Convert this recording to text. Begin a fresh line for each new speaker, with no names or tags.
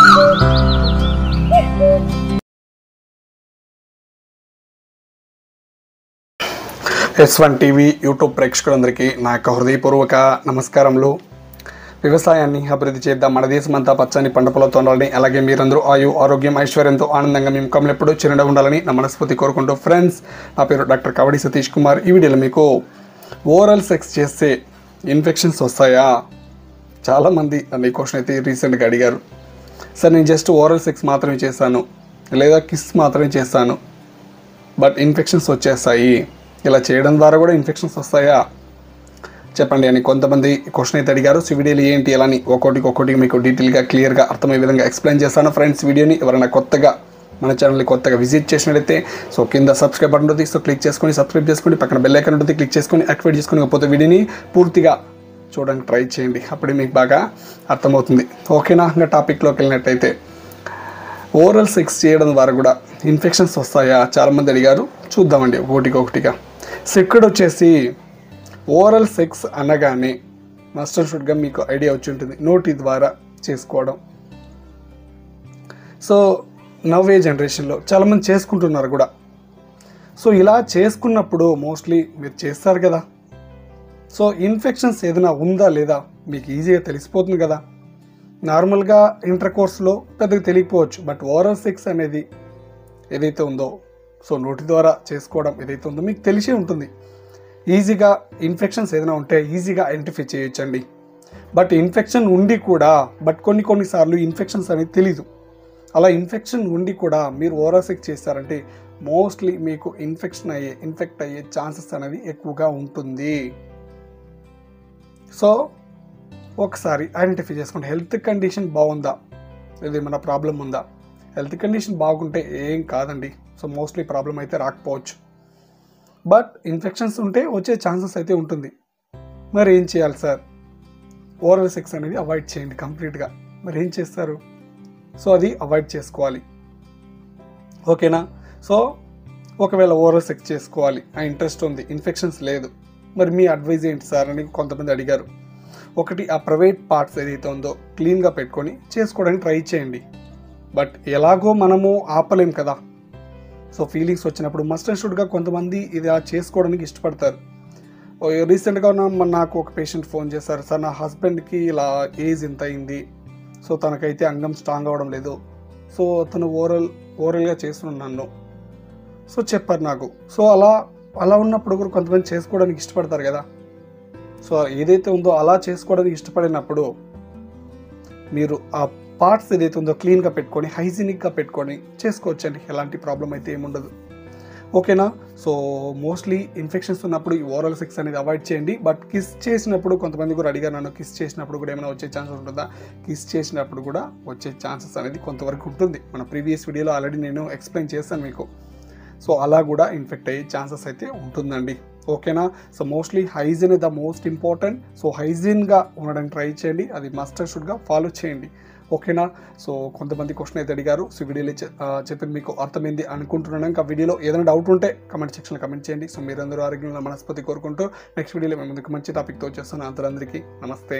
S1 TV YouTube ప్రేక్షకులందరికీ నా యొక్క హృదయపూర్వక నమస్కారములు. వ్యవసాయాన్ని అభివృద్ధి చేద్దాం, మన దేశమంతా పచ్చని పంట పొలాలతో ఉండాలని, అలాగే మీరందరూ ఆయు ఆరోగ్యం ఐశ్వర్యంతో ఆనందంగా మీ ముఖంలో ఎప్పుడూ చిరునవ్వు ఉండాలని నా మనస్ఫూర్తి కోరుకుంటూ ఫ్రెండ్స్, నా పేరు డాక్టర్ కవడి సతీష్ కుమార్. ఈ వీడియోలో మీకు ఓరల్ సెక్స్ చేస్తే ఇన్ఫెక్షన్స్ వస్తాయా? చాలామంది నన్ను ఈ క్వశ్చన్ అయితే రీసెంట్గా అడిగారు. సార్, నేను జస్ట్ ఓరల్ సెక్స్ మాత్రమే చేశాను, లేదా కిస్ మాత్రమే చేస్తాను, బట్ ఇన్ఫెక్షన్స్ వచ్చేస్తాయి, ఇలా చేయడం ద్వారా కూడా ఇన్ఫెక్షన్స్ వస్తాయా చెప్పండి అని కొంతమంది క్వశ్చన్ అయితే అడిగారు. సో వీడియోలు ఏంటి ఎలా అని ఒక్కొక్కటి మీకు డీటెయిల్గా క్లియర్గా అర్థమయ్యే విధంగా ఎక్స్ప్లెయిన్ చేస్తాను. ఫ్రెండ్స్, వీడియోని ఎవరైనా కొత్తగా మన ఛానల్ని కొత్తగా విజిట్ చేసినట్లయితే సో కింద సబ్స్క్రైబ్ బటన్ ఉంటుంది, సో క్లిక్ చేసుకొని సబ్స్క్రైబ్ చేసుకొని పక్కన బెల్ ఐకాన్ ఉంటుంది, క్లిక్ చేసుకొని యాక్టివేట్ చేసుకొని పోతే వీడియోని పూర్తిగా చూడడానికి ట్రై చేయండి, అప్పుడే మీకు బాగా అర్థమవుతుంది. ఓకేనా? ఇంకా టాపిక్లోకి వెళ్ళినట్టయితే ఓరల్ సెక్స్ చేయడం ద్వారా కూడా ఇన్ఫెక్షన్స్ వస్తాయా చాలామంది అడిగారు. చూద్దామండి ఒకటిగా. సో ఇక్కడ వచ్చేసి ఓరల్ సెక్స్ అనగానే మస్ట్ అండ్ షుడ్గా మీకు ఐడియా వచ్చి ఉంటుంది, నోటి ద్వారా చేసుకోవడం. సో నవ్వే జనరేషన్లో చాలామంది చేసుకుంటున్నారు కూడా. సో ఇలా చేసుకున్నప్పుడు మోస్ట్లీ మీరు చేస్తారు కదా, సో ఇన్ఫెక్షన్స్ ఏదైనా ఉందా లేదా మీకు ఈజీగా తెలిసిపోతుంది కదా. నార్మల్గా ఇంటర్ కోర్స్లో పెద్దగా తెలియకపోవచ్చు, బట్ ఓరల్ సెక్స్ అనేది ఏదైతే ఉందో, సో నోటి ద్వారా చేసుకోవడం ఏదైతే ఉందో మీకు తెలిసే ఉంటుంది. ఈజీగా ఇన్ఫెక్షన్స్ ఏదైనా ఉంటే ఈజీగా ఐడెంటిఫై చేయొచ్చండి. బట్ ఇన్ఫెక్షన్ ఉండి కూడా కొన్నిసార్లు ఇన్ఫెక్షన్స్ అనేది తెలీదు. అలా ఇన్ఫెక్షన్ ఉండి కూడా మీరు ఓరల్ సెక్స్ చేస్తారంటే మోస్ట్లీ మీకు ఇన్ఫెక్ట్ అయ్యే ఛాన్సెస్ అనేది ఎక్కువగా ఉంటుంది. సో ఒకసారి ఐడెంటిఫై చేసుకోండి, హెల్త్ కండిషన్ బాగుందా, లేదా ఏమైనా ప్రాబ్లం ఉందా. హెల్త్ కండిషన్ బాగుంటే ఏం కాదండి, సో మోస్ట్లీ ప్రాబ్లం అయితే రాకపోవచ్చు. బట్ ఇన్ఫెక్షన్స్ ఉంటే వచ్చే ఛాన్సెస్ అయితే ఉంటుంది. మరి ఏం చేయాలి సార్? ఓరల్ సెక్స్ అనేది అవాయిడ్ చేయండి కంప్లీట్గా. మరి ఏం చేస్తారు? సో అది అవాయిడ్ చేసుకోవాలి. ఓకేనా? సో ఒకవేళ ఓరల్ సెక్స్ చేసుకోవాలి, ఆ ఇంట్రెస్ట్ ఉంది, ఇన్ఫెక్షన్స్ లేదు, మరి మీ అడ్వైజ్ ఏంటి సార్ అని కొంతమంది అడిగారు. ఒకటి, ఆ ప్రైవేట్ పార్ట్స్ ఏదైతే ఉందో క్లీన్గా పెట్టుకొని చేసుకోవడానికి ట్రై చేయండి. బట్ ఎలాగో మనము ఆపలేం కదా. సో ఫీలింగ్స్ వచ్చినప్పుడు మస్ట్ అండ్ షుడ్గా కొంతమంది ఇది చేసుకోవడానికి ఇష్టపడతారు. రీసెంట్గా నాకు ఒక పేషెంట్ ఫోన్ చేశారు, సార్ నా హస్బెండ్కి ఇలా ఏజ్ ఇంత అయింది, సో తనకైతే అంగం స్ట్రాంగ్ అవ్వడం లేదు, సో తను ఓరల్గా చేస్తున్నాను సో చెప్పారు నాకు. సో అలా ఉన్నప్పుడు కూడా కొంతమంది చేసుకోవడానికి ఇష్టపడతారు కదా. సో ఏదైతే ఉందో అలా చేసుకోవడానికి ఇష్టపడినప్పుడు మీరు ఆ పార్ట్స్ ఏదైతే ఉందో క్లీన్గా పెట్టుకొని హైజీనిక్గా పెట్టుకొని చేసుకోవచ్చండి, ఎలాంటి ప్రాబ్లం అయితే ఏముండదు. ఓకేనా? సో మోస్ట్లీ ఇన్ఫెక్షన్స్ ఉన్నప్పుడు ఈ ఓరల్ సెక్స్ అనేది అవాయిడ్ చేయండి. బట్ కిస్ చేసినప్పుడు కొంతమంది కూడా అడిగారు నన్ను, కిస్ చేసినప్పుడు కూడా ఏమైనా వచ్చే ఛాన్సెస్ ఉంటుందా? కిస్ చేసినప్పుడు కూడా వచ్చే ఛాన్సెస్ అనేది కొంతవరకు ఉంటుంది. మన ప్రీవియస్ వీడియోలో ఆల్రెడీ నేను ఎక్స్ప్లెయిన్ చేశాను మీకు. సో అలా కూడా ఇన్ఫెక్ట్ అయ్యే ఛాన్సెస్ అయితే ఉంటుందండి. ఓకేనా? So mostly hygiene the most important. So హైజీన్గా ఉండడానికి ట్రై చేయండి, అది మస్ట్ అండ్ షుడ్గా ఫాలో చేయండి. ఓకేనా? సో కొంతమంది క్వశ్చన్ అయితే అడిగారు. సో వీడియోలో చెప్పింది మీకు అర్థమైంది అనుకుంటున్నాను. ఇంకా వీడియోలో ఏదైనా డౌట్ ఉంటే కమెంట్ సెక్షన్లో కమెంట్ చేయండి. సో మీరందరూ ఆరోగ్యంగా మనస్ఫూర్తి కోరుకుంటూ నెక్స్ట్ వీడియోలో మేము ముందుకు మంచి టాపిక్తో వచ్చేస్తాను. అందరికీ నమస్తే.